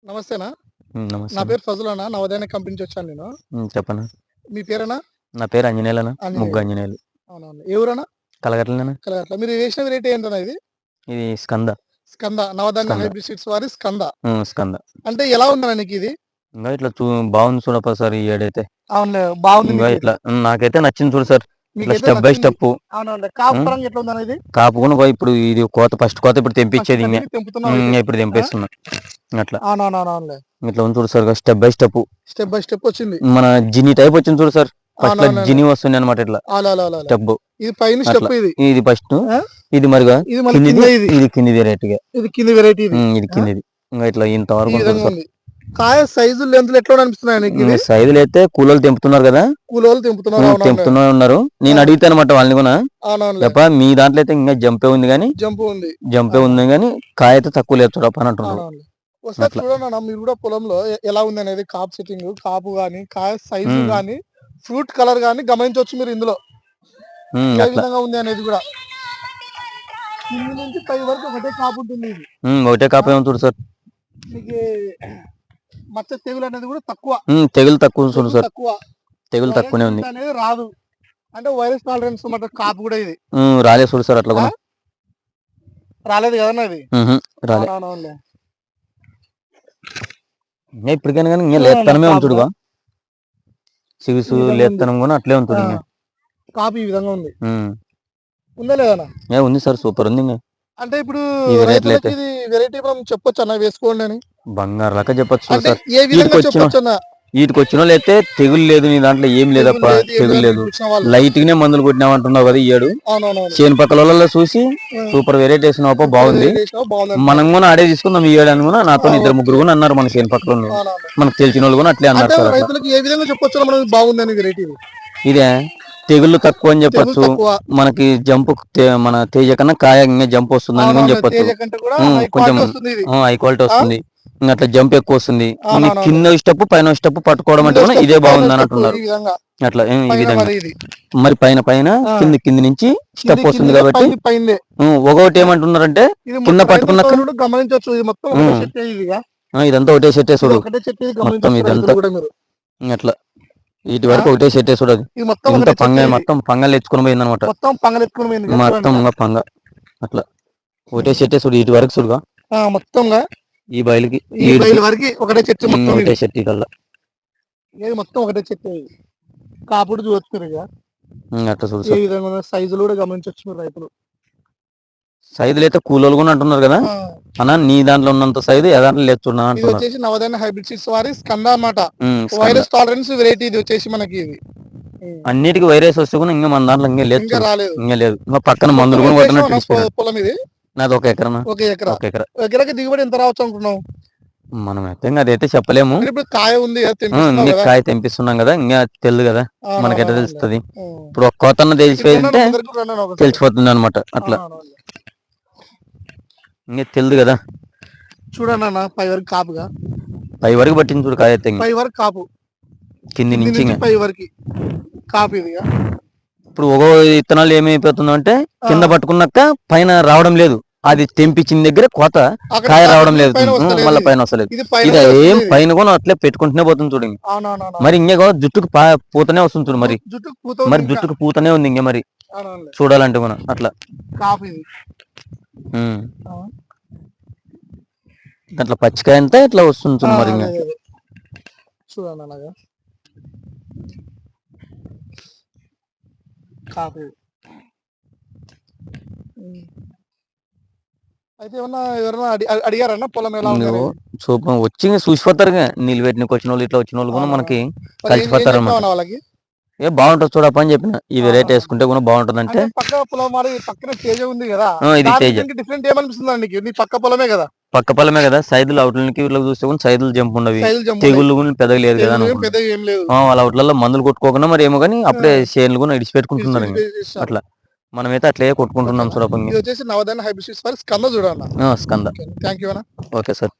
నమస్తేనా? నమస్తే నా అన్న. పేరు ఫజల్ అన్న. నవోదయ కంపెనీ నుంచి వచ్చాను నేను. చెప్పనా? మీ పేరేనా? నా పేరు ఆంజనేయులన్న. ముగ్గు ఆంజనేయులు. ఆంజనేయులు. అవునవును. ఏ ఊరన్నా? కలగట్లేదన్న. కలగట్ల. మీరు వేసిన వెరైటీ ఏంటన్నా ఇది? ఇది స్కంద. స్కంద. నవధాన్య స్కంద. హైబ్రిడ్ సీడ్స్ వారి స్కంద. స్కంద. అంటే ఎలా ఉందన్న నీకిది? ఇంకా ఇట్లా బాగుంది చూడప్ప సార్ ఈ ఏడైతే. అవునులే. బాగుంది ఇంకా మీకైతే. ఇట్లా నాకైతే నచ్చింది చూడు సార్. ఇట్లా మీకైతే స్టెప్ బై నచ్చింది. స్టెప్. అవునవునులే. కాపు పరంగా ఎట్లా ఉందన్న ఇది? కాపు కూడా ఇప్పుడు ఇది ఫస్ట్ కోత ఇప్పుడు ఫస్ట్ తెంపించేది ఇంకా. కటింగ్ తెంపుతున్నావయితే. ఇప్పుడు ఆ? తెంపేస్తున్నా అట్లా. అవునవునవునవునులే. ఇట్లా ఉంది చూడు sir step by step. Step by step వచ్చింది. మన జిని టైప్ వచ్చింది చూడు సార్. ఫస్ట్ లో అవునవునవునులే. జిని వస్తుంది అనమాట ఇట్లా అవునవునవునులే. స్టెప్. ఇది పైన అట్లా స్టెప్ ఇది. ఇది ఫస్ట్, ఆ? ఇది మరిగా ఇది మళ్ళీ కిందిది, కింద ఇది. ఇది కిందిది రేటుగా. ఇది కింది వెరైటీ ఇది. ఇది ఆ? కిందిది. ఇంకా ఇట్లా ఈ ఇంతవరకు ఉంటుంది విధంగా సార్. ఉంది. కాయ సైజు లెంత్లు ఎట్లా అనిపిస్తున్నాయి నీకు ఇది? సైజులు అయితే కూలోళ్ళు తెంపుతున్నారు కదా, కూలోళ్ళు తెంపుతున్నారు. అవునవునులే. తెంపుతూనే ఉన్నారు. నేను అడిగితే అనమాట వాళ్ళని కూడా, అవునవునులే. చెప్ప మీ దాంట్లో అయితే ఇంకా జంపే ఉంది కానీ, జంపు ఉంది. జంపే ఉంది అవునవును. కానీ కాయ అయితే తక్కువ లేదు చూడప్ప అని అంటున్నారు. అవునవునులే. ఒకసారి అట్లా చూడండి మీరు కూడా పొలంలో ఎలా ఉంది అనేది కాపు సెట్టింగ్, కాపు గాని, కాయ సైజు ఉమ్, గాని, ఫ్రూట్ కలర్ గాని గమనించవచ్చు మీరు ఇందులో. ఏ అట్లా విధంగా ఉంది అనేది కూడా. కింది నుంచి పై వరకు ఒకటే కాపు ఉంటుంది ఇది. ఒకటే ఆ? కాపే ఉంది చూడు సార్. మీకు మచ్చ తెగులు అనేది కూడా తక్కువ. తెగులు తక్కువ చూడు తెగులు సార్. తక్కువ. తెగులు వైరస్ తక్కువనే ఉంది. అనేది రాదు. అంటే వైరస్ టాలరెన్స్ మాట కాపు కూడా ఇది. రాలేదు చూడు సార్ అట్లా ఆ? కూడా. రాలేదు కదన్నా ఇది. రాలే. అవునవునులే. ఇంకా ఇప్పటికైనా కానీ ఇంకా చూడండి లేత్తనమే ఉంది కాపుగా చూడుగా. ఈ సిగుసు విధంగా ఉంది. లేత్తనం కూడా అట్లే ఉంటుంది ఇంకా. కాపు ఈ విధంగా ఉంది. ఉందా లేదన్నా? ఉంది సార్, సూపర్ ఉంది ఇంకా. అంటే ఇప్పుడు ఈ వెరైటీలు రైతులకి అయితే ఇది వెరైటీ మనం చెప్పొచ్చు అన్న వేసుకోండి అని. బంగారు లెక్క చెప్పొచ్చు చూడు అంటే సార్. ఏ విధంగా వీటికి చెప్పొచ్చు అన్న? వచ్చిన వాళ్ళు అయితే తెగులు లేదు, నీ దాంట్లో ఏం తెగులు లేదప్ప. లేదు ఏం తెగులు లేదు లేదు, చూసిన వాళ్ళు. లైట్ గానే మందులు కొట్టినామంటున్నావు కదా ఈ ఏడు. అవునవునవును. చేను పక్కల వాళ్ళలో చూసి సూపర్ వెరైటీ వేసినావు, బాగుంది. మనం కూడా ఆడే తీసుకుందాం ఈ ఏడు అని కూడా నాతో ఇద్దరు ఓకే. ముగ్గురు కూడా అన్నారు మన చేను పక్కల వాళ్ళు. అవునవును. మనకు తెలిసిన వాళ్ళు కూడా అట్లే అన్నారు అంటే సార్. అట్లా రైతులకు ఏ విధంగా చెప్పొచ్చు మనం బాగుంది అని వెరైటీ? ఇదే తెగుళ్ళు తక్కువ అని తెగులు చెప్పొచ్చు. తక్కువ. మనకి జంపు మన తేజ కన్నా కాయ ఇంకా జంప్ వస్తుంది అని కూడా అవునవును. చెప్పొచ్చు. తేజ కంటే కూడా హై కొంచెం క్వాలిటీ వస్తుంది ఇది. హై క్వాలిటీ ఆ? వస్తుంది. ఇంకా అట్లా జంప్ ఎక్కువ వస్తుంది. ఇంకా అవునవునవును. కింద స్టెప్ పైన స్టెప్ పట్టుకోవడం అంటే కింద కూడా స్టెప్ ఇదే పైన బాగుంది అని స్టెప్ అంటున్నారు. ఈ విధంగా. అట్లా ఈ పైన విధంగా మరి ఇది. మరి పైన పైన ఆ. కింది నుంచి స్టెప్ కింది వస్తుంది కిందిదే కాబట్టి పైంది పైందే. ఒకటి ఏమంటున్నారంటే ఇది కింద మొత్తం పట్టుకున్నాక రైతులతో గమనించవచ్చు. ఇది మొత్తం ఒకటే చెట్టు ఇదిగా. ఇదంతా ఒకటే సెట్ ఇది చూడు. ఒకటే చెట్టు మొత్తం గమనించవచ్చు ఇదంతా రైతులు కూడా మీరు. అట్లా వీటి ఆ? వరకు ఒకటే సెట్ చూడదు. ఇది మొత్తం ఇంత ఒకటే చెట్టు ఇది. మొత్తం పంగల్ ఎత్తుకుని పోయింది అనమాట. మొత్తం పంగలెత్తుకుని పోయింది కదా మొత్తం చూడండి. ఇంకా పంగ అట్లా ఒకటే సెట్ చూడు. ఇటు వరకు చూడుగా మొత్తంగా ఈ బయలుకి ఈ బయలు వరకు ఒకటే చెట్టు మొత్తం ఒకటే ఇది. సెట్ కల్లా ఇది మొత్తం ఒకటే చెట్టు ఇది. కాపుడు చూస్తారు ఇక. అట్లా చూడు ఏ సార్. విధంగా సైజులు కూడా గమనించవచ్చు మీరు రైతులు. సైజులు అయితే కూలోళ్ళు కూడా అంటున్నారు కదా ఆ, అన్న, నీ దాంట్లో ఉన్నంత సైజు ఏ దాంట్లో లేదు చూడనా ఇది అంటున్నారు. వచ్చేసి నవధాన్య హైబ్రిడ్ సీడ్స్ వారి స్కంద అన్నమాట. స్కంద. వైరస్ టాలరెన్స్ వెరైటీ ఇది వచ్చేసి మనకి ఇది. అన్నిటికీ వైరస్ వస్తే కూడా ఇంకా మన దాంట్లో ఇంకా లేదు ఇంకా చూడు. రాలేదు. ఇంకా లేదు. ఇంకా పక్కన మొత్తం మందులు కూడా ఎంత కొట్టినట్టు వేసినావు ఇడిచిపోయినాడు. పొలం ఇది? నాది ఒక ఎకరనా. ఒక ఎకరా. ఒక ఎకర. ఎకరాకి దిగుబడి ఎంత రావచ్చు అనుకున్నావు? మనం అయితే ఇంకా అదైతే చెప్పలేము. అంటే ఇప్పుడు కాయ ఉంది కదా, తెంపిస్తున్నావు ఇంకా కదా. కాయ తెంపిస్తున్నాం కదా, ఇంకా తెలియదు కదా, మనకెట్లా అవునవునవునులే. తెలుస్తుంది. ఇప్పుడు ఒక కోతన్న తెలిసిపోయింటే ముందరికి రండి ఒకసారి. తెలిసిపోతుంది అనమాట. అట్లా అవునవునులే. ఇంకా తెలియదు కదా. చూడండి అన్న పై వరకు కాపుగా. పై వరకు పట్టింది చూడు కాయ అయితే. పై వరకు కాపు. కింది నుంచి ఇంకా పై వరకు కాపు ఇదిగా. ఇప్పుడు ఒక విత్తనాలు ఏమైపోతుందో అంటే కింద పట్టుకున్నాక పైన రావడం లేదు. అది తెంపించిన దగ్గర కోత అక్కడ కాయ రావడం లేదు. పైన వస్తలేదు మళ్ళీ ఇది. పైన వస్తలేదు. ఇది పైన ఇది ఏం వస్తలేదు. పైన కూడా అట్లే పెట్టుకుంటూనే పోతుంది చూడు. అవునవునవును. మరి ఇంకే జుట్టుకు పూతనే వస్తుంది చూడు. మరి జుట్టుకు పూత ఉంది ఇంకా. జుట్టుకు పూతనే ఉంది ఇంకా. మరి అవునవునులే. చూడాలంటే మనం అట్లా కాపు ఇది. అట్లా పచ్చికాయ అంతా ఇట్లా వస్తుంది చూడు. మరి ఇంకా అదే. చూడండి అలాగా కాపు. అయితే ఎవరన్నా అడిగారన్నా పొలం ఎలా ఉంది అనేది? సూపర్ వచ్చి చూసిపోతారు. నీళ్ళు పెట్టినకి వచ్చిన వాళ్ళు, ఇట్లా వచ్చిన వాళ్ళు కూడా మనకి కలిసిపోతారు అన్నమాట. వాళ్ళకి బాగుంటుంది చూడప్ప అని చెప్పిన. ఈ వెరైటీ వేసుకుంటే కూడా బాగుంటుంది అంటే. పక్క పొలం వాడి పక్కన తేజ ఉంది కదా, ఇది తేజ. డిఫరెంట్ ఏమనిపిస్తుంది నీకు? నీ పక్క పొలమే కదా. పక్క పొలమే కదా, సైదులు అవుట్లకి ఇట్లా చూస్తే కూడా సైదులు జంపు ఉండవి, తెగుళ్ళు కూడా పెద్దగా లేదు కదా. వాళ్ళ అవుట్లలో మందులు కొట్టుకోకుండా మరి ఏమో కానీ అప్పుడే చేనులు కూడా ఇడిచిపెట్టుకుంటున్నారు. అట్లా మనమైతే అట్లే కొట్టుకుంటున్నాం చూడప్ప. ఇది వచ్చేసి నవధాన్య హైబ్రిడ్ సీడ్స్ వారి స్కంద చూడాలి. స్కంద. థ్యాంక్ యూ అన్న. Okay sir.